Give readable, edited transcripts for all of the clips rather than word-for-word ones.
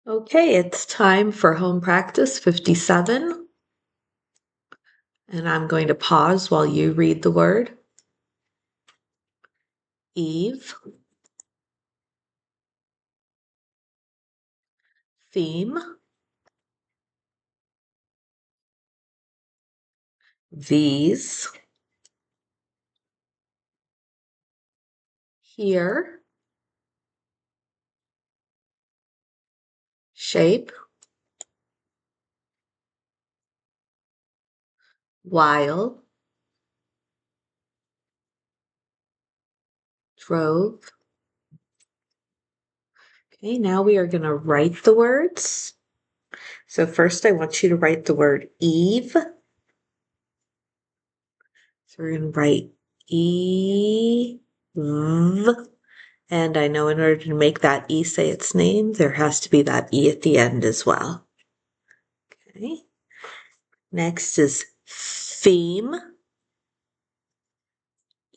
Okay, it's time for home practice 57. And I'm going to pause while you read the word. Eve. Theme. These. Here. Shape. While. Drove. Okay, now we are going to write the words. So first I want you to write the word Eve. So we're going to write Eve. And I know in order to make that E say its name, there has to be that E at the end as well. Okay. Next is theme.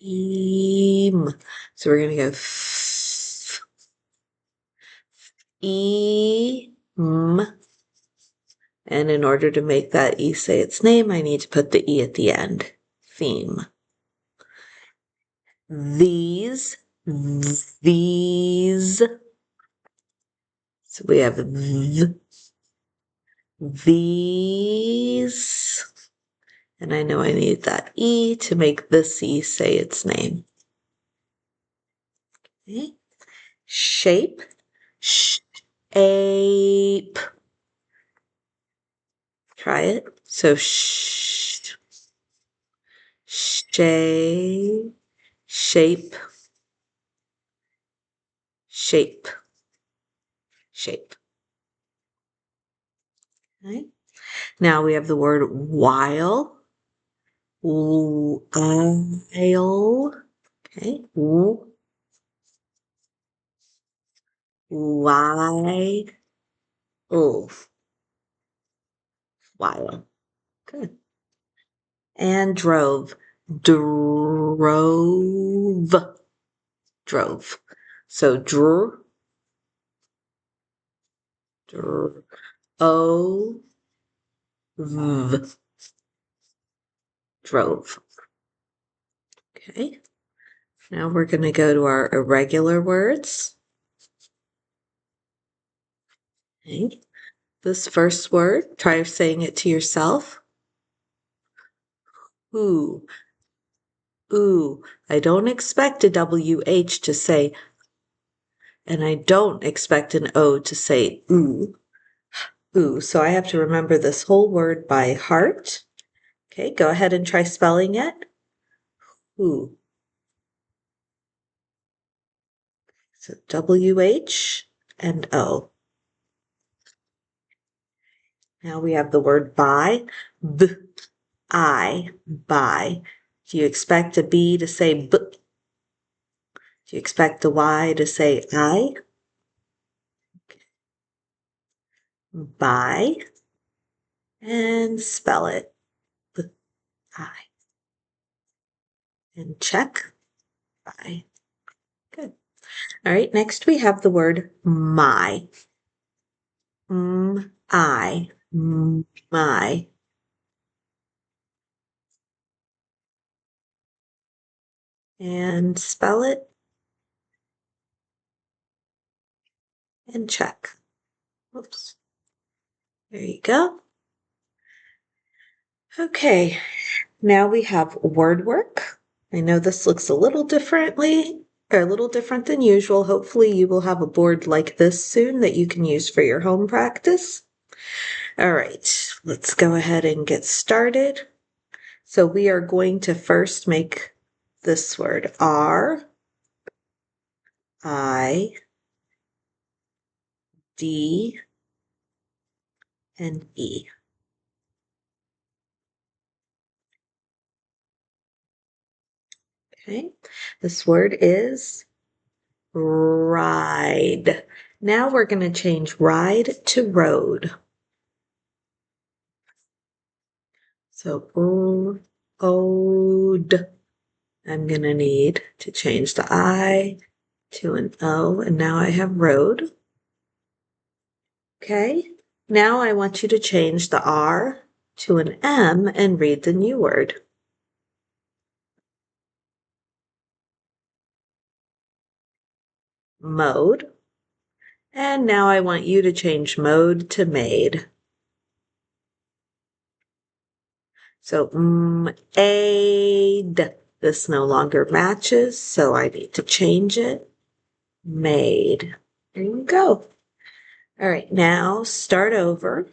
Eem. So we're going to go eem. And in order to make that E say its name, I need to put the E at the end. Theme. These. These. So we have these. And I know I need that E to make this E say its name. Okay. Shape. Ape. Try it. So shape, shape, shape, shape. Okay. Now we have the word while. While. Okay. Why. While. Good. And drove. Drove. Drove. So drove. Drove. Okay. Now we're going to go to our irregular words. Okay. This first word, try saying it to yourself. Ooh. Ooh. I don't expect a WH to say, and I don't expect an O to say ooh. Ooh. So I have to remember this whole word by heart. Okay, go ahead and try spelling it. Ooh. So WH and O. Now we have the word by. By. Do you expect a B to say B? Do you expect the Y to say I? By. And spell it. I. And check. By. Good. All right, next we have the word my. I. My. And spell it. And check. Oops. There you go. Okay, now we have word work. I know this looks a little different than usual. Hopefully you will have a board like this soon that you can use for your home practice. All right, let's go ahead and get started. So we are going to first make this word R, I, D, and E. Okay, this word is ride. Now we're going to change ride to road. So ode. I'm going to need to change the I to an O, and now I have road. Okay, now I want you to change the R to an M and read the new word. Mode. And now I want you to change mode to made. So, aid. This no longer matches, so I need to change it. Made. There you go. All right, now start over,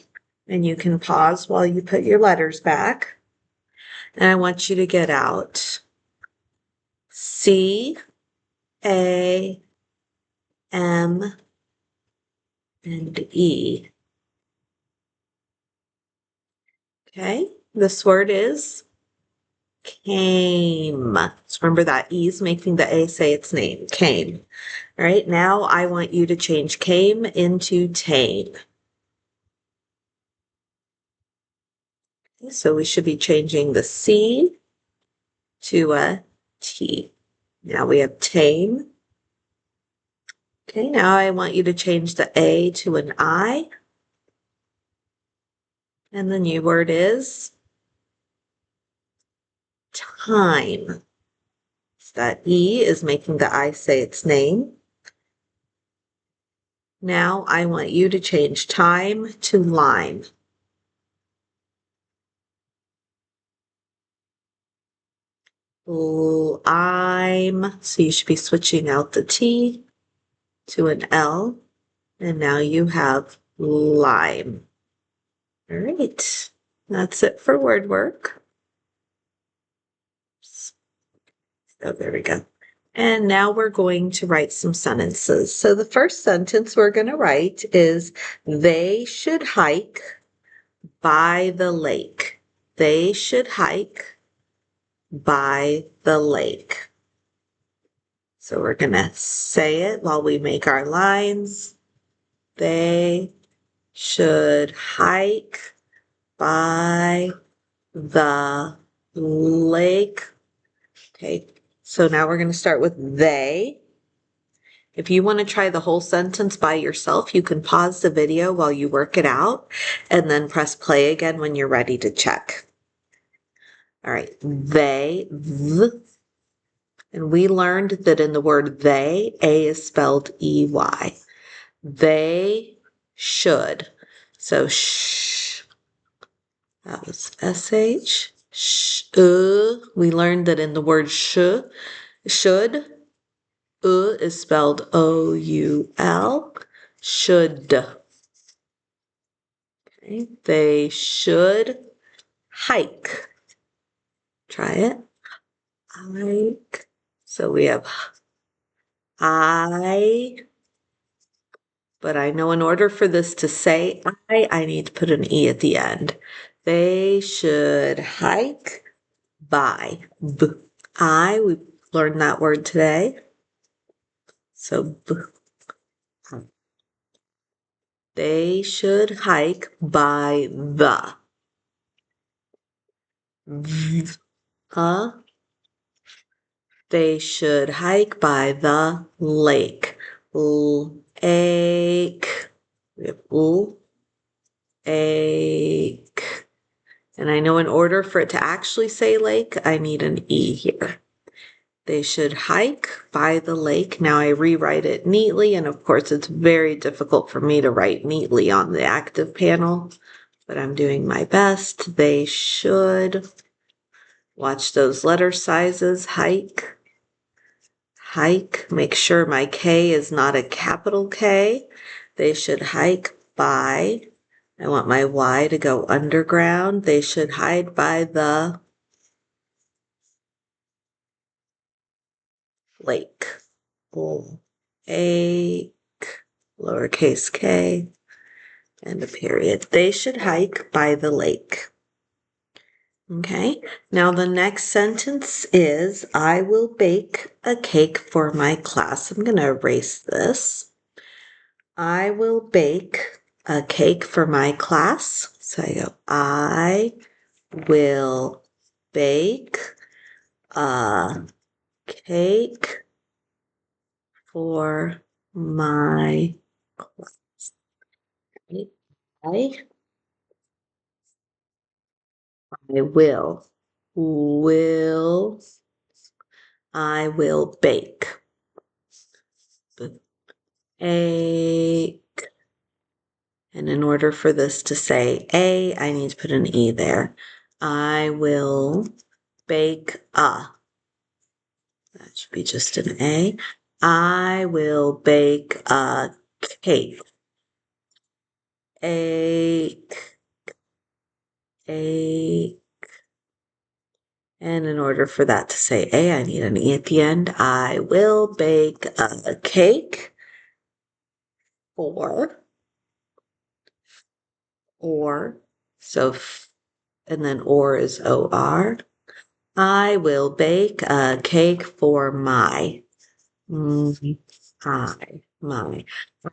and you can pause while you put your letters back. And I want you to get out C, A, M, and E. Okay, this word is came. So remember that E is making the A say its name, came. All right, now I want you to change came into tame. Okay, so we should be changing the C to a T. Now we have tame. Okay, now I want you to change the A to an I. And the new word is time. So that E is making the I say its name. Now I want you to change time to lime. Lime. So you should be switching out the T to an L. And now you have lime. All right. That's it for word work. So there we go. And now we're going to write some sentences. So the first sentence we're going to write is, they should hike by the lake. They should hike by the lake. So we're going to say it while we make our lines. They should hike by the lake. Okay, so now we're going to start with they. If you want to try the whole sentence by yourself, you can pause the video while you work it out and then press play again when you're ready to check. All right, they, th. And we learned that in the word they, A is spelled E-Y. They should. So that was S-H. We learned that in the word should, is spelled O-U-L. Should. Okay. They should hike. Try it. Hike. So we have I, but I know in order for this to say I need to put an E at the end. They should hike by. B. We learned that word today. So B. They should hike by the. They should hike by the lake. Lake. We have ache. And I know in order for it to actually say lake, I need an E here. They should hike by the lake. Now I rewrite it neatly, and of course it's very difficult for me to write neatly on the active panel, but I'm doing my best. They should, watch those letter sizes, hike, hike. Make sure my K is not a capital K. They should hike by, I want my Y to go underground. They should hide by the lake. Lake, lowercase k, and a period. They should hike by the lake. Okay, now the next sentence is, I will bake a cake for my class. I'm going to erase this. I will bake a cake for my class. So I go, I will bake a cake for my class. I will I will bake. Bake. And in order for this to say A, I need to put an E there. I will bake a. That should be just an A. I will bake a cake. Ache. A. And in order for that to say A, I need an E at the end. I will bake a cake for, or, so, and then or is OR. I will bake a cake for my, my.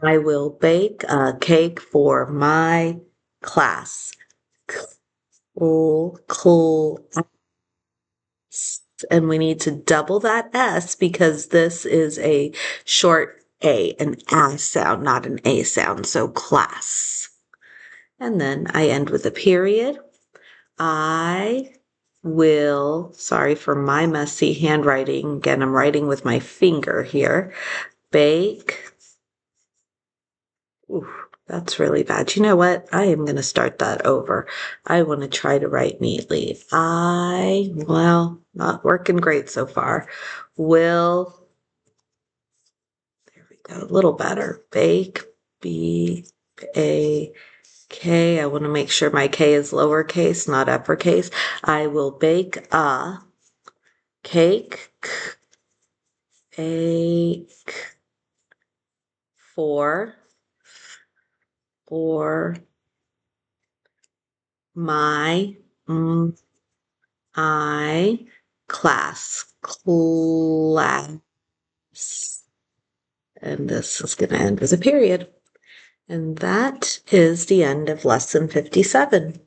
I will bake a cake for my class. Cool. And we need to double that S because this is a short A, an A sound, not an A sound. So class. And then I end with a period. I will, sorry for my messy handwriting. Again, I'm writing with my finger here. Bake. Ooh, that's really bad. You know what? I am going to start that over. I want to try to write neatly. Well, not working great so far. Will, there we go, a little better. Bake, B-A-K. I want to make sure my K is lowercase, not uppercase. I will bake a cake, bake for my I class. And this is going to end with a period. And that is the end of lesson 57.